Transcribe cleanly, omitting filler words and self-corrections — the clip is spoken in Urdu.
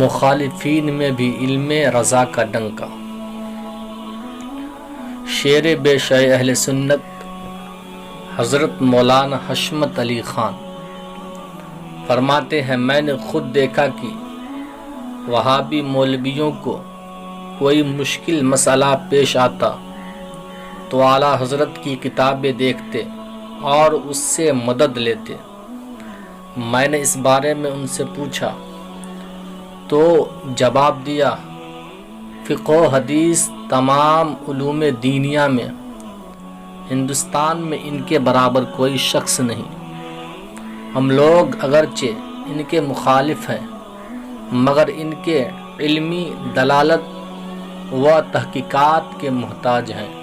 مخالفین میں بھی علم رضا کا ڈنکا۔ شیر بے شع اہل سنت حضرت مولانا حشمت علی خان فرماتے ہیں، میں نے خود دیکھا کہ وہابی مولویوں کو کوئی مشکل مسئلہ پیش آتا تو اعلیٰ حضرت کی کتابیں دیکھتے اور اس سے مدد لیتے۔ میں نے اس بارے میں ان سے پوچھا تو جواب دیا، فقہ و حدیث تمام علوم دینیہ میں ہندوستان میں ان کے برابر کوئی شخص نہیں۔ ہم لوگ اگرچہ ان کے مخالف ہیں مگر ان کے علمی دلالت و تحقیقات کے محتاج ہیں۔